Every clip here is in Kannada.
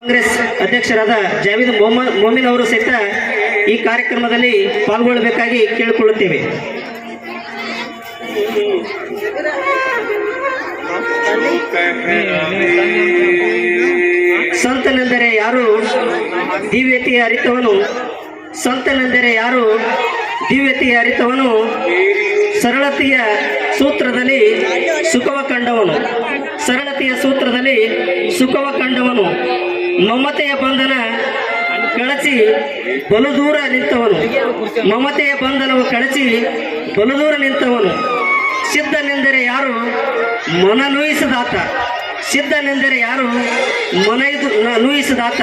ಕಾಂಗ್ರೆಸ್ ಅಧ್ಯಕ್ಷರಾದ ಜಾವೀದ್ ಮೊಮಿನ್ ಅವರು ಸಹಿತ ಈ ಕಾರ್ಯಕ್ರಮದಲ್ಲಿ ಪಾಲ್ಗೊಳ್ಳಬೇಕಾಗಿ ಕೇಳಿಕೊಳ್ಳುತ್ತೇವೆ. ಸಂತನೆಂದರೆ ಯಾರು ದಿವ್ಯತೆಯ ಅರಿತವನು, ಸಂತನೆಂದರೆ ಯಾರು ದಿವ್ಯತೆಯ ಅರಿತವನು, ಸರಳತೆಯ ಸೂತ್ರದಲ್ಲಿ ಸುಖವ ಕಂಡವನು, ಸರಳತೆಯ ಸೂತ್ರದಲ್ಲಿ ಸುಖವ ಕಂಡವನು, ಮಮತೆಯ ಬಂಧನ ಕಳಚಿ ಬಲು ದೂರ ನಿಂತವನು, ಮಮತೆಯ ಬಂಧನವು ಕಳಚಿ ಬಲು ದೂರ ನಿಂತವನು, ಸಿದ್ಧನೆಂದರೆ ಯಾರು ಮನ ನೋಯಿಸದಾತ, ಸಿದ್ಧನೆಂದರೆ ಯಾರು ಮನ ನೋಯಿಸದಾತ,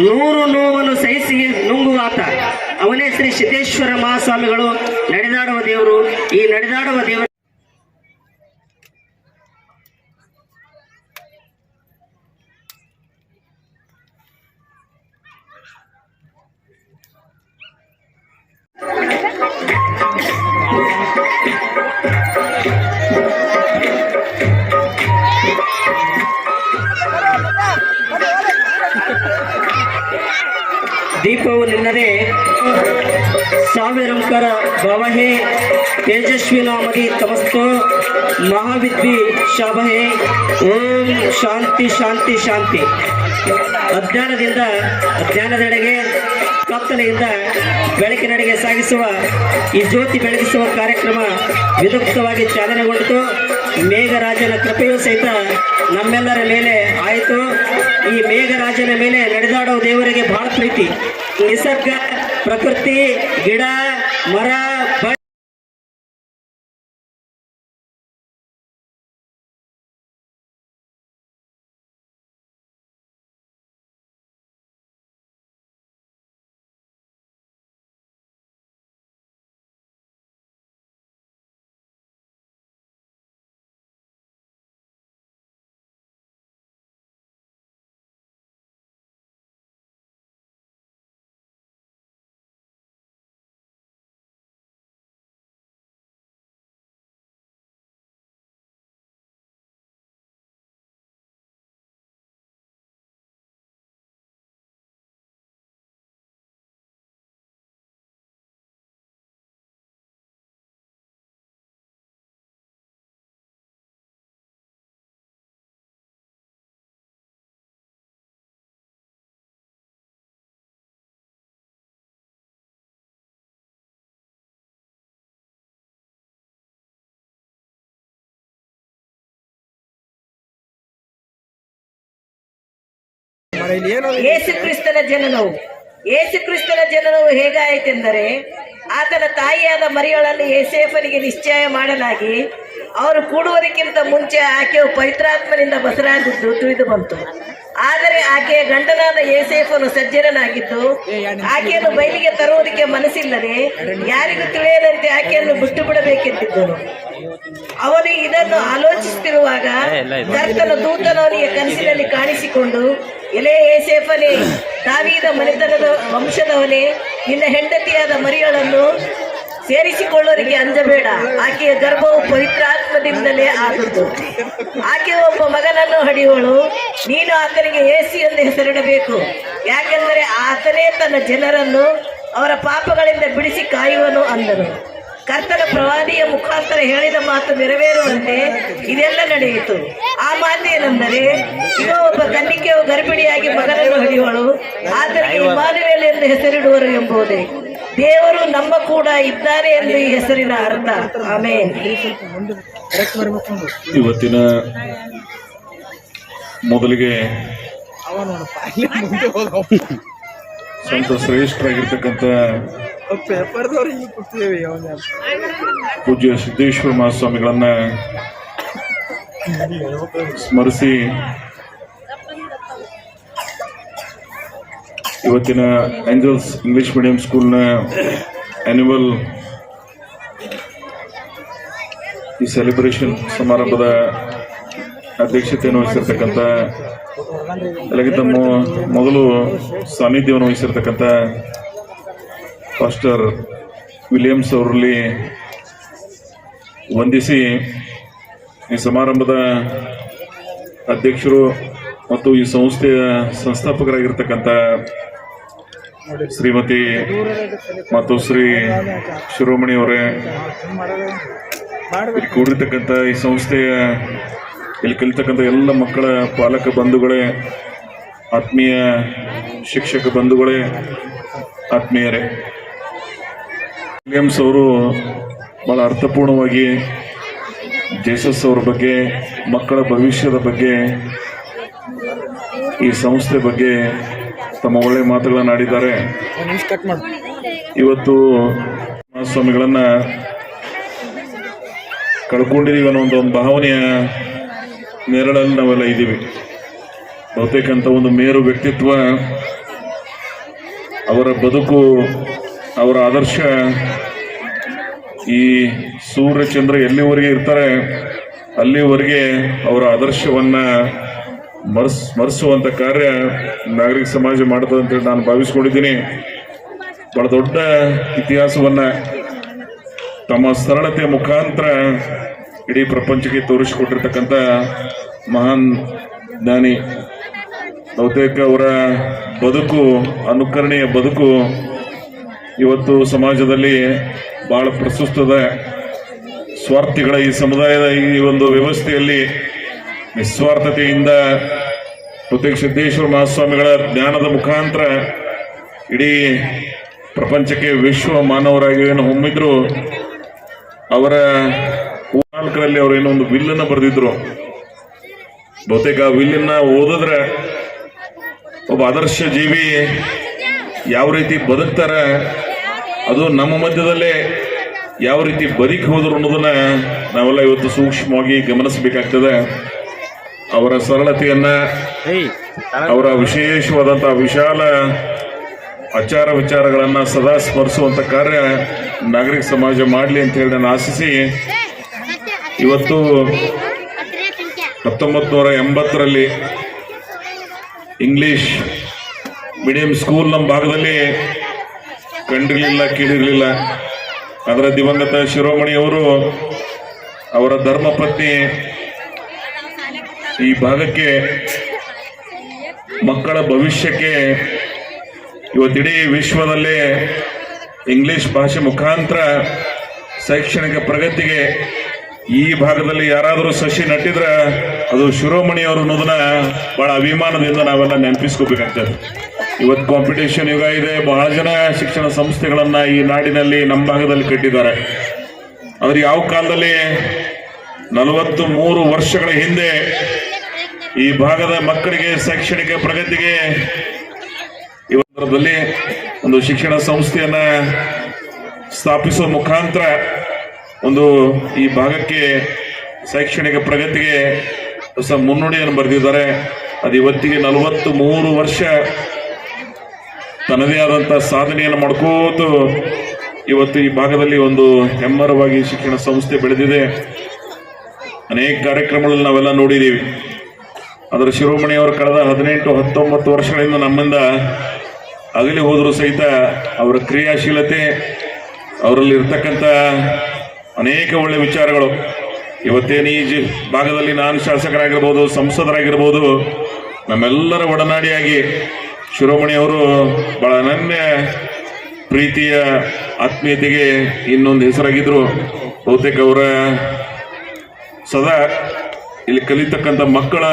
ನೂರು ನೋವನ್ನು ಸಹಿಸಿ ನುಂಗುವಾತ, ಅವನೇ ಶ್ರೀ ಸಿದ್ದೇಶ್ವರ ಮಹಾಸ್ವಾಮಿಗಳು, ನಡೆದಾಡುವ ದೇವರು. ಈ ನಡೆದಾಡುವ ದೇವರು ದೀಪವು ನಿನ್ನದೇ ಸಾವಿರಂಕರ ಭವಹೇ ತೇಜಸ್ವಿ ನಾಮದಿ ತಮಸ್ತೋ ಮಹಾವಿದ್ವಿ ಶಾಬಹೇ. ಓಂ ಶಾಂತಿ ಶಾಂತಿ ಶಾಂತಿ. ಅಜ್ಞಾನದಿಂದ ಅಜ್ಞಾನದೆಡೆಗೆ, ಕತ್ತಲೆಯಿಂದ ಬೆಳಕಿನೆಡೆಗೆ ಸಾಗಿಸುವ ಈ ಜ್ಯೋತಿ ಬೆಳಗಿಸುವ ಕಾರ್ಯಕ್ರಮ ವಿದುಕ್ತವಾಗಿ ಚಾಲನೆಗೊಂಡಿತು. ಮೇಘರಾಜನ ಕೃಪೆಯೂ ಸಹಿತ ನಮ್ಮೆಲ್ಲರ ಮೇಲೆ ಆಯಿತು. ಈ ಮೇಘರಾಜನ ಮೇಲೆ ನಡೆದಾಡುವ ದೇವರಿಗೆ ಬಹಳ ಪ್ರೀತಿ. ನಿಸರ್ಗ, ಪ್ರಕೃತಿ, ಗಿಡ, ಮರ, ಯೇಸು ಕ್ರಿಸ್ತನ ಜನನವು. ಯೇಸು ಕ್ರಿಸ್ತನ ಜನನವು ಹೇಗಾಯಿತೆಂದರೆ, ಆತನ ತಾಯಿಯಾದ ಮರಿಯಳನ್ನು ಯೋಸೇಫನಿಗೆ ನಿಶ್ಚಯ ಮಾಡಲಾಗಿ ಅವರು ಕೂಡುವುದಕ್ಕಿಂತ ಮುಂಚೆ ಆಕೆಯು ಪವಿತ್ರಾತ್ಮನಿಂದ ಬಸರಾಗಿದ್ದು ತಿಳಿದು ಬಂತು. ಆದರೆ ಆಕೆಯ ಗಂಡನಾದ ಯೋಸೇಫನು ಸಜ್ಜನನಾಗಿದ್ದು ಆಕೆಯನ್ನು ಬಯಲಿಗೆ ತರುವುದಕ್ಕೆ ಮನಸ್ಸಿಲ್ಲದೆ ಯಾರಿಗೂ ತಿಳಿಯದಂತೆ ಆಕೆಯನ್ನು ಬಿಟ್ಟು ಬಿಡಬೇಕೆಂದಿದ್ದನು. ಅವನು ಇದನ್ನು ಆಲೋಚಿಸುತ್ತಿರುವಾಗ ಕರ್ತನ ದೂತನವನಿಗೆ ಕನಸಿನಲ್ಲಿ ಕಾಣಿಸಿಕೊಂಡು, ಎಲೆ ಯೋಸೇಫನೇ, ದಾವೀದ ಮನೆತನದ ವಂಶದವನೇ, ನಿನ್ನ ಹೆಂಡತಿಯಾದ ಮರಿಯಳನ್ನು ಸೇರಿಸಿಕೊಳ್ಳೋರಿಗೆ ಅಂಜಬೇಡ. ಆಕೆಯ ಗರ್ಭವು ಪವಿತ್ರಾತ್ಮದಿಂದಲೇ ಆದದ್ದು. ಆಕೆ ಒಬ್ಬ ಮಗನನ್ನು ಹಡಿಯೋಳು. ನೀನು ಆತನಿಗೆ ಯೇಸು ಎಂದು ಹೆಸರಿಡಬೇಕು, ಯಾಕೆಂದರೆ ಆತನೇ ತನ್ನ ಜನರನ್ನು ಅವರ ಪಾಪಗಳಿಂದ ಬಿಡಿಸಿ ಕಾಯುವನು ಅಂದನು. ಕರ್ತನ ಪ್ರವಾದಿಯ ಮುಖಾಂತರ ಹೇಳಿದ ಮಾತು ನೆರವೇರುವಂತೆ ಇದೆಲ್ಲ ನಡೆಯಿತು. ಆ ಮಾತೇನೆಂದರೆ, ಈಗ ಒಬ್ಬ ಕನ್ನಿಕೆಯು ಗರ್ಭಿಣಿಯಾಗಿ ಮಗನನ್ನು ಹಡಿಯೋಳು, ಆತನಿಗೆ ಇಮ್ಮಾನುವೇಲ್ ಎಂದು ಹೆಸರಿಡುವರು ಎಂಬುದೇ. ದೇವರು ನಮ್ಮ ಕೂಡ ಇದ್ದಾರೆ ಎಂದು ಈ ಹೆಸರಿನ ಅರ್ಥ. ಆಮೇನ್. ಇವತ್ತಿನ ಮೊದಲಿಗೆ ಸ್ವಂತ ಶ್ರೇಷ್ಠರಾಗಿರ್ತಕ್ಕಂಥ ಪೂಜ್ಯ ಸಿದ್ದೇಶ್ವರ ಮಹಾಸ್ವಾಮಿಗಳನ್ನ ಸ್ಮರಿಸಿ ಇವತ್ತಿನ ಏಂಜಲ್ಸ್ ಇಂಗ್ಲಿಷ್ ಮೀಡಿಯಂ ಸ್ಕೂಲ್ನ ಆನ್ಯುವಲ್ ಈ ಸೆಲೆಬ್ರೇಷನ್ ಸಮಾರಂಭದ ಅಧ್ಯಕ್ಷತೆಯನ್ನು ವಹಿಸಿರ್ತಕ್ಕಂಥ, ಎಲ್ಲಕ್ಕಿಂತ ಮೊದಲು ಸಾನ್ನಿಧ್ಯವನ್ನು ವಹಿಸಿರ್ತಕ್ಕಂಥ ಪಾಸ್ಟರ್ ವಿಲಿಯಮ್ಸ್ ಅವರಲ್ಲಿ ವಂದಿಸಿ ಈ ಸಮಾರಂಭದ ಅಧ್ಯಕ್ಷರು ಮತ್ತು ಈ ಸಂಸ್ಥೆಯ ಸಂಸ್ಥಾಪಕರಾಗಿರ್ತಕ್ಕಂಥ ಶ್ರೀಮತಿ ಮತ್ತು ಶ್ರೀ ಶಿರೋಮಣಿ ಅವರೇ, ಇಲ್ಲಿ ಕೂಡಿರ್ತಕ್ಕಂಥ ಈ ಸಂಸ್ಥೆಯ ಇಲ್ಲಿ ಕಲಿತಕ್ಕಂಥ ಎಲ್ಲ ಮಕ್ಕಳ ಪಾಲಕ ಬಂಧುಗಳೇ, ಆತ್ಮೀಯ ಶಿಕ್ಷಕ ಬಂಧುಗಳೇ, ಆತ್ಮೀಯರೇ, ವಿಲಿಯಮ್ಸ್ ಅವರು ಬಹಳ ಅರ್ಥಪೂರ್ಣವಾಗಿ ಜೇಸಸ್ ಅವರ ಬಗ್ಗೆ, ಮಕ್ಕಳ ಭವಿಷ್ಯದ ಬಗ್ಗೆ, ಈ ಸಂಸ್ಥೆ ಬಗ್ಗೆ ತಮ್ಮ ಒಳ್ಳೆಯ ಮಾತುಗಳನ್ನು ಆಡಿದ್ದಾರೆ. ಇವತ್ತು ಸ್ವಾಮಿಗಳನ್ನ ಕಳ್ಕೊಂಡಿದ್ದೀವಿ ಅನ್ನೋ ಒಂದು ಭಾವನೆಯ ನೆರಳಲ್ಲಿ ನಾವೆಲ್ಲ ಇದ್ದೀವಿ. ಬಹುತೇಕ ಅಂತ ಒಂದು ಮೇರು ವ್ಯಕ್ತಿತ್ವ, ಅವರ ಬದುಕು, ಅವರ ಆದರ್ಶ ಈ ಸೂರ್ಯ ಚಂದ್ರ ಎಲ್ಲಿವರೆಗೆ ಇರ್ತಾರೆ ಅಲ್ಲಿವರೆಗೆ ಅವರ ಆದರ್ಶವನ್ನ ಸ್ಮರಿಸುವಂತ ಕಾರ್ಯ ನಾಗರಿಕ ಸಮಾಜ ಮಾಡುತ್ತದೆ ಅಂತೇಳಿ ನಾನು ಭಾವಿಸ್ಕೊಂಡಿದ್ದೀನಿ. ಬಹಳ ದೊಡ್ಡ ಇತಿಹಾಸವನ್ನ ತಮ್ಮ ಸರಳತೆಯ ಮುಖಾಂತರ ಇಡೀ ಪ್ರಪಂಚಕ್ಕೆ ತೋರಿಸಿಕೊಟ್ಟಿರ್ತಕ್ಕಂಥ ಮಹಾನ್ ಜ್ಞಾನಿ. ಬಹುತೇಕ ಅವರ ಬದುಕು, ಅನುಕರಣೆಯ ಬದುಕು ಇವತ್ತು ಸಮಾಜದಲ್ಲಿ ಬಹಳ ಪ್ರಸ್ತುತದ. ಸ್ವಾರ್ಥಿಗಳ ಈ ಸಮುದಾಯದ ಈ ಒಂದು ವ್ಯವಸ್ಥೆಯಲ್ಲಿ ನಿಸ್ವಾರ್ಥತೆಯಿಂದ ಬಹುತೇಕ ಸಿದ್ದೇಶ್ವರ ಮಹಾಸ್ವಾಮಿಗಳ ಜ್ಞಾನದ ಮುಖಾಂತರ ಇಡೀ ಪ್ರಪಂಚಕ್ಕೆ ವಿಶ್ವ ಮಾನವರಾಗಿ ಏನು ಹೊಮ್ಮಿದ್ರು. ಅವರ 4ರಲ್ಲಿ ಅವರು ಏನೋ ಒಂದು ವಿಲ್ಲನ್ನು ಬರೆದಿದ್ರು. ಬಹುತೇಕ ಆ ವಿಲ್ಲನ್ನ ಓದಿದ್ರೆ ಒಬ್ಬ ಆದರ್ಶ ಜೀವಿ ಯಾವ ರೀತಿ ಬದುಕ್ತಾರೆ, ಅದು ನಮ್ಮ ಮಧ್ಯದಲ್ಲೇ ಯಾವ ರೀತಿ ಬದುಕಿ ಹೋದ್ರು ಅನ್ನೋದನ್ನ ನಾವೆಲ್ಲ ಇವತ್ತು ಸೂಕ್ಷ್ಮವಾಗಿ ಗಮನಿಸಬೇಕಾಗ್ತದೆ. ಅವರ ಸರಳತೆಯನ್ನ, ಅವರ ವಿಶೇಷವಾದಂತಹ ವಿಶಾಲ ಆಚಾರ ವಿಚಾರಗಳನ್ನ ಸದಾ ಸ್ಮರಿಸುವಂತ ಕಾರ್ಯ ನಾಗರಿಕ ಸಮಾಜ ಮಾಡಲಿ ಅಂತ ಹೇಳಿ ನಾನು ಆಶಿಸಿ, ಇವತ್ತು 1980ರಲ್ಲಿ ಇಂಗ್ಲಿಷ್ ಮೀಡಿಯಂ ಸ್ಕೂಲ್ ನಮ್ಮ ಭಾಗದಲ್ಲಿ ಕಂಡಿರಲಿಲ್ಲ, ಕೇಳಿರಲಿಲ್ಲ. ಅದರ ದಿವಂಗತ ಶಿರೋಮಣಿಯವರು, ಅವರ ಧರ್ಮಪತ್ನಿ ಈ ಭಾಗಕ್ಕೆ ಮಕ್ಕಳ ಭವಿಷ್ಯಕ್ಕೆ ಇವತ್ತಿಡೀ ವಿಶ್ವದಲ್ಲೇ ಇಂಗ್ಲಿಷ್ ಭಾಷೆ ಮುಖಾಂತರ ಶೈಕ್ಷಣಿಕ ಪ್ರಗತಿಗೆ ಈ ಭಾಗದಲ್ಲಿ ಯಾರಾದರೂ ಸಸಿ ನಟ್ಟಿದ್ರೆ ಅದು ಶಿರೋಮಣಿಯವರು ಅನ್ನೋದನ್ನ ಬಹಳ ಅಭಿಮಾನದಿಂದ ನಾವೆಲ್ಲ ನೆನಪಿಸ್ಕೋಬೇಕಾಗ್ತದೆ. ಇವತ್ತು ಕಾಂಪಿಟೇಷನ್ ಯುಗ ಇದೆ. ಬಹಳ ಜನ ಶಿಕ್ಷಣ ಸಂಸ್ಥೆಗಳನ್ನ ಈ ನಾಡಿನಲ್ಲಿ ನಮ್ಮ ಭಾಗದಲ್ಲಿ ಕಟ್ಟಿದ್ದಾರೆ. ಆದ್ರೆ ಯಾವ ಕಾಲದಲ್ಲಿ 43 ವರ್ಷಗಳ ಹಿಂದೆ ಈ ಭಾಗದ ಮಕ್ಕಳಿಗೆ ಶೈಕ್ಷಣಿಕ ಪ್ರಗತಿಗೆ ಇವತ್ತರಲ್ಲಿ ಒಂದು ಶಿಕ್ಷಣ ಸಂಸ್ಥೆಯನ್ನ ಸ್ಥಾಪಿಸುವ ಮುಖಾಂತರ ಒಂದು ಈ ಭಾಗಕ್ಕೆ ಶೈಕ್ಷಣಿಕ ಪ್ರಗತಿಗೆ ಹೊಸ ಮುನ್ನುಡಿಯನ್ನು ಬರೆದಿದ್ದಾರೆ. ಅದು ಇವತ್ತಿಗೆ 43 ವರ್ಷ ತನ್ನದೇ ಆದಂತಹ ಸಾಧನೆಯನ್ನು ಮಾಡ್ಕೋತು ಇವತ್ತು ಈ ಭಾಗದಲ್ಲಿ ಒಂದು ಹೆಮ್ಮರವಾಗಿ ಶಿಕ್ಷಣ ಸಂಸ್ಥೆ ಬೆಳೆದಿದೆ. ಅನೇಕ ಕಾರ್ಯಕ್ರಮಗಳಲ್ಲಿ ನಾವೆಲ್ಲ ನೋಡಿದ್ದೀವಿ. ಅದರ ಶಿರೋಮಣಿಯವರು ಕಳೆದ 18-19 ವರ್ಷಗಳಿಂದ ನಮ್ಮಿಂದ ಅಗಲಿ ಹೋದರೂ ಸಹಿತ ಅವರ ಕ್ರಿಯಾಶೀಲತೆ, ಅವರಲ್ಲಿ ಇರ್ತಕ್ಕಂಥ ಅನೇಕ ಒಳ್ಳೆ ವಿಚಾರಗಳು ಇವತ್ತೇನು ಈ ಭಾಗದಲ್ಲಿ ನಾನು ಶಾಸಕರಾಗಿರ್ಬೋದು, ಸಂಸದರಾಗಿರ್ಬೋದು, ನಮ್ಮೆಲ್ಲರ ಒಡನಾಡಿಯಾಗಿ ಶಿರೋಮಣಿಯವರು ಬಹಳ ಅನನ್ಯ ಪ್ರೀತಿಯ ಆತ್ಮೀಯತೆಗೆ ಇನ್ನೊಂದು ಹೆಸರಾಗಿದ್ರು. ಬಹುತೇಕ ಅವರ ಸದಾ ಇಲ್ಲಿ ಕಲಿತಕ್ಕಂಥ ಮಕ್ಕಳ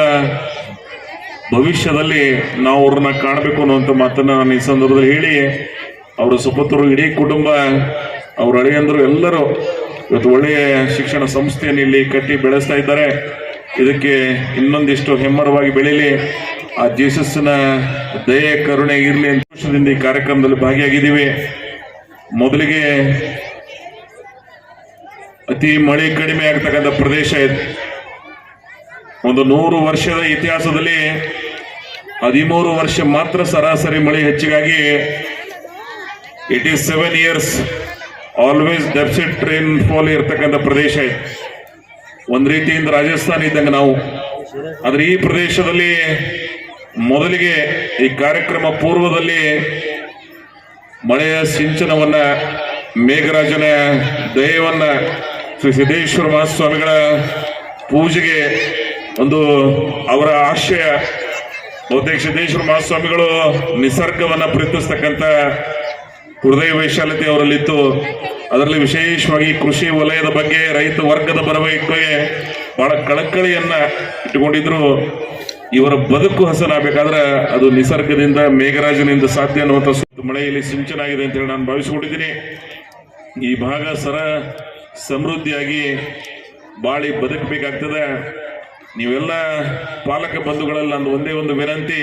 ಭವಿಷ್ಯದಲ್ಲಿ ನಾವು ಅವ್ರನ್ನ ಕಾಣಬೇಕು ಅನ್ನುವಂಥ ಮಾತನ್ನ ನಾನು ಈ ಸಂದರ್ಭದಲ್ಲಿ ಹೇಳಿ, ಅವರ ಸುಪುತ್ರರು, ಇಡೀ ಕುಟುಂಬ, ಅವ್ರ ಅಳಿಯಂದರು ಎಲ್ಲರೂ ಇವತ್ತು ಒಳ್ಳೆಯ ಶಿಕ್ಷಣ ಸಂಸ್ಥೆಯನ್ನು ಇಲ್ಲಿ ಕಟ್ಟಿ ಬೆಳೆಸ್ತಾ ಇದ್ದಾರೆ. ಇದಕ್ಕೆ ಇನ್ನೊಂದಿಷ್ಟು ಹೆಮ್ಮರವಾಗಿ ಬೆಳೀಲಿ, ಆ ಜೀಸಸ್ನ ದಯೆ ಕರುಣೆ ಇರಲಿ ಅಂತ ವರ್ಷದಿಂದ ಈ ಕಾರ್ಯಕ್ರಮದಲ್ಲಿ ಭಾಗಿಯಾಗಿದ್ದೀವಿ. ಮೊದಲಿಗೆ ಅತಿ ಮಳೆ ಕಡಿಮೆ ಆಗ್ತಕ್ಕಂಥ ಪ್ರದೇಶ ಇದೆ. ಒಂದು 100 ವರ್ಷದ ಇತಿಹಾಸದಲ್ಲಿ 13 ವರ್ಷ ಮಾತ್ರ ಸರಾಸರಿ ಮಳೆ ಹೆಚ್ಚಿಗಾಗಿ 87 years always deficit rain fall ಇರ್ತಕ್ಕಂಥ ಪ್ರದೇಶ ಇದೆ. ಒಂದು ರೀತಿಯಿಂದ ರಾಜಸ್ಥಾನ ಇದ್ದಂಗೆ ನಾವು. ಆದ್ರೆ ಈ ಪ್ರದೇಶದಲ್ಲಿ ಮೊದಲಿಗೆ ಈ ಕಾರ್ಯಕ್ರಮ ಪೂರ್ವದಲ್ಲಿ ಮಳೆಯ ಸಿಂಚನವನ್ನ, ಮೇಘರಾಜನ ದಯವನ್ನ, ಶ್ರೀ ಸಿದ್ದೇಶ್ವರ ಮಹಾಸ್ವಾಮಿಗಳ ಪೂಜೆಗೆ ಒಂದು ಅವರ ಆಶಯ ಬಹುತೇಕ ಸಿದ್ದೇಶ್ವರ ಮಹಾಸ್ವಾಮಿಗಳು ನಿಸರ್ಗವನ್ನ ಪ್ರೀತಿಸ್ತಕ್ಕಂಥ ಹೃದಯ ವೈಶಾಲ್ಯತೆ ಅವರಲ್ಲಿತ್ತು. ಅದರಲ್ಲಿ ವಿಶೇಷವಾಗಿ ಕೃಷಿ ವಲಯದ ಬಗ್ಗೆ, ರೈತ ವರ್ಗದ ಬಗ್ಗೆ ಬಹಳ ಕಳಕಳಿಯನ್ನ ಇಟ್ಟುಕೊಂಡಿದ್ರು. ಇವರ ಬದುಕು ಹಸನಾಗಬೇಕಾದ್ರೆ ಅದು ನಿಸರ್ಗದಿಂದ, ಮೇಘರಾಜನಿಂದ ಸಾಧ್ಯ ಅನ್ನುವಂಥ ಮಳೆಯಲ್ಲಿ ಸಿಂಚನ ಆಗಿದೆ ಅಂತ ಹೇಳಿ ನಾನು ಭಾವಿಸಿಕೊಂಡಿದ್ದೀನಿ. ಈ ಭಾಗ ಸಮೃದ್ಧಿಯಾಗಿ ಬಾಳಿ ಬದುಕಬೇಕಾಗ್ತದೆ. ನೀವೆಲ್ಲ ಪಾಲಕ ಬಂಧುಗಳಲ್ಲಿ ನಂದು ಒಂದೇ ಒಂದು ವಿನಂತಿ,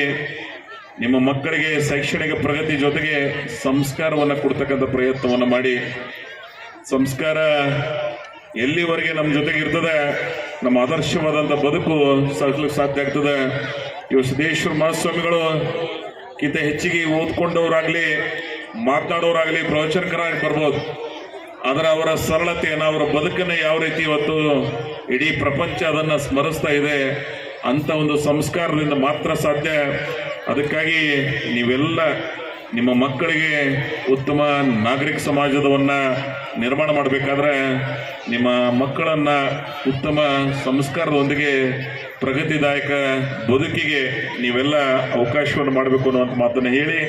ನಿಮ್ಮ ಮಕ್ಕಳಿಗೆ ಶೈಕ್ಷಣಿಕ ಪ್ರಗತಿ ಜೊತೆಗೆ ಸಂಸ್ಕಾರವನ್ನು ಕೊಡ್ತಕ್ಕಂಥ ಪ್ರಯತ್ನವನ್ನು ಮಾಡಿ. ಸಂಸ್ಕಾರ ಎಲ್ಲಿವರೆಗೆ ನಮ್ಮ ಜೊತೆಗೆ ಇರ್ತದೆ, ನಮ್ಮ ಆದರ್ಶವಾದಂಥ ಬದುಕು ಸಾಗಿಸ್ಲಿಕ್ಕೆ ಸಾಧ್ಯ ಆಗ್ತದೆ. ಇವು ಸಿದ್ದೇಶ್ವರ ಮಹಾಸ್ವಾಮಿಗಳು ಕಿಂತ ಹೆಚ್ಚಿಗೆ ಓದ್ಕೊಂಡವರಾಗ್ಲಿ, ಮಾತನಾಡೋರಾಗ್ಲಿ, ಪ್ರವಚನಕರಾಗಿ ಬರ್ಬೋದು. ಆದರೆ ಅವರ ಸರಳತೆಯನ್ನು, ಅವರ ಬದುಕನ್ನು ಯಾವ ರೀತಿ ಇವತ್ತು ಇಡೀ ಪ್ರಪಂಚ ಅದನ್ನು ಸ್ಮರಿಸ್ತಾ ಇದೆ, ಅಂತ ಒಂದು ಸಂಸ್ಕಾರದಿಂದ ಮಾತ್ರ ಸಾಧ್ಯ. ಅದಕ್ಕಾಗಿ ನೀವೆಲ್ಲ ನಿಮ್ಮ ಮಕ್ಕಳಿಗೆ ಉತ್ತಮ ನಾಗರಿಕ ಸಮಾಜದವನ್ನ ನಿರ್ಮಾಣ ಮಾಡಬೇಕಾದ್ರೆ ನಿಮ್ಮ ಮಕ್ಕಳನ್ನ ಉತ್ತಮ ಸಂಸ್ಕಾರದೊಂದಿಗೆ ಪ್ರಗತಿದಾಯಕ ಬದುಕಿಗೆ ನೀವೆಲ್ಲ ಅವಕಾಶವನ್ನು ಮಾಡಬೇಕು ಅನ್ನುವಂಥ ಮಾತನ್ನು ಹೇಳಿ,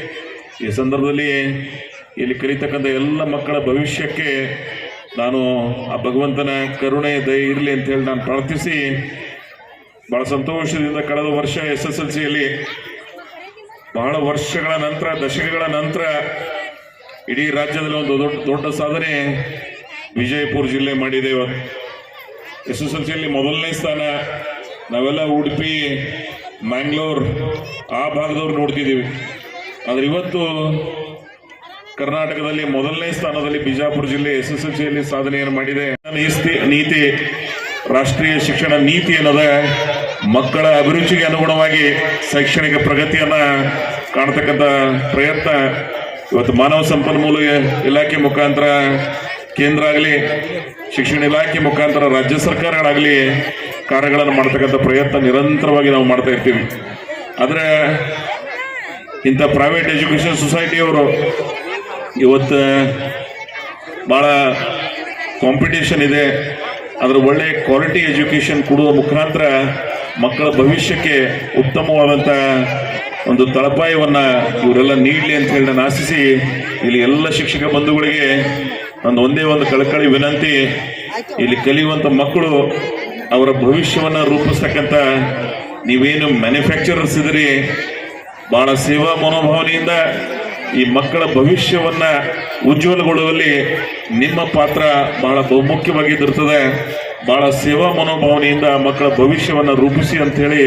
ಈ ಸಂದರ್ಭದಲ್ಲಿ ಇಲ್ಲಿ ಕಲಿತಕ್ಕಂಥ ಎಲ್ಲ ಮಕ್ಕಳ ಭವಿಷ್ಯಕ್ಕೆ ನಾನು ಆ ಭಗವಂತನ ಕರುಣೆ ದಯೆ ಇರಲಿ ಅಂತ ಹೇಳಿ ನಾನು ಪ್ರಾರ್ಥಿಸಿ, ಬಹಳ ಸಂತೋಷದಿಂದ ಕಳೆದ ವರ್ಷ SSLCಯಲ್ಲಿ ಬಹಳ ವರ್ಷಗಳ ನಂತರ, ದಶಕಗಳ ನಂತರ ಇಡೀ ರಾಜ್ಯದಲ್ಲಿ ಒಂದು ದೊಡ್ಡ ಸಾಧನೆ ವಿಜಯಪುರ ಜಿಲ್ಲೆ ಮಾಡಿದೆ. SSLCಯಲ್ಲಿ ಮೊದಲನೇ ಸ್ಥಾನ. ನಾವೆಲ್ಲ ಉಡುಪಿ, ಮ್ಯಾಂಗ್ಳೂರ್ ಆ ಭಾಗದವ್ರು ನೋಡ್ತಿದ್ದೀವಿ. ಆದರೆ ಇವತ್ತು ಕರ್ನಾಟಕದಲ್ಲಿ ಮೊದಲನೇ ಸ್ಥಾನದಲ್ಲಿ ಬಿಜಾಪುರ ಜಿಲ್ಲೆ SSLCಯಲ್ಲಿ ಸಾಧನೆಯನ್ನು ಮಾಡಿದೆ. ನೀತಿ, ರಾಷ್ಟ್ರೀಯ ಶಿಕ್ಷಣ ನೀತಿ ಅನ್ನೋದ ಮಕ್ಕಳ ಅಭಿರುಚಿಗೆ ಅನುಗುಣವಾಗಿ ಶೈಕ್ಷಣಿಕ ಪ್ರಗತಿಯನ್ನ ಕಾಣತಕ್ಕಂಥ ಪ್ರಯತ್ನ ಇವತ್ತು ಮಾನವ ಸಂಪನ್ಮೂಲ ಇಲಾಖೆ ಮುಖಾಂತರ ಕೇಂದ್ರ ಆಗಲಿ, ಶಿಕ್ಷಣ ಇಲಾಖೆ ಮುಖಾಂತರ ರಾಜ್ಯ ಸರ್ಕಾರಗಳಾಗಲಿ ಕಾರ್ಯಗಳನ್ನು ಮಾಡ್ತಕ್ಕಂಥ ಪ್ರಯತ್ನ ನಿರಂತರವಾಗಿ ನಾವು ಮಾಡ್ತಾ ಇರ್ತೀವಿ. ಆದರೆ ಇಂಥ ಪ್ರೈವೇಟ್ ಎಜುಕೇಶನ್ ಸೊಸೈಟಿಯವರು ಇವತ್ತು ಬಹಳ ಕಾಂಪಿಟೇಷನ್ ಇದೆ. ಅದರ ಒಳ್ಳೆ ಕ್ವಾಲಿಟಿ ಎಜುಕೇಶನ್ ಕೊಡುವ ಮುಖಾಂತರ ಮಕ್ಕಳ ಭವಿಷ್ಯಕ್ಕೆ ಉತ್ತಮವಾದಂಥ ಒಂದು ತಳಪಾಯವನ್ನು ಇವರೆಲ್ಲ ನೀಡಲಿ ಅಂತ ಹೇಳಿ ನಾನು ಆಶಿಸಿ, ಇಲ್ಲಿ ಎಲ್ಲ ಶಿಕ್ಷಕ ಬಂಧುಗಳಿಗೆ ಒಂದೇ ಒಂದು ಕಳಕಳಿ ವಿನಂತಿ, ಇಲ್ಲಿ ಕಲಿಯುವಂಥ ಮಕ್ಕಳು ಅವರ ಭವಿಷ್ಯವನ್ನು ರೂಪಿಸ್ತಕ್ಕಂಥ ನೀವೇನು ಮ್ಯಾನುಫ್ಯಾಕ್ಚರರ್ಸ್ ಇದ್ದೀರಿ, ಬಹಳ ಸೇವಾ ಮನೋಭಾವನೆಯಿಂದ ಈ ಮಕ್ಕಳ ಭವಿಷ್ಯವನ್ನ ಉಜ್ವಲಗೊಳ್ಳುವಲ್ಲಿ ನಿಮ್ಮ ಪಾತ್ರ ಬಹಳ ಬಹುಮುಖ್ಯವಾಗಿದ್ದಿರ್ತದೆ. ಬಹಳ ಸೇವಾ ಮನೋಭಾವನೆಯಿಂದ ಮಕ್ಕಳ ಭವಿಷ್ಯವನ್ನ ರೂಪಿಸಿ ಅಂತ ಹೇಳಿ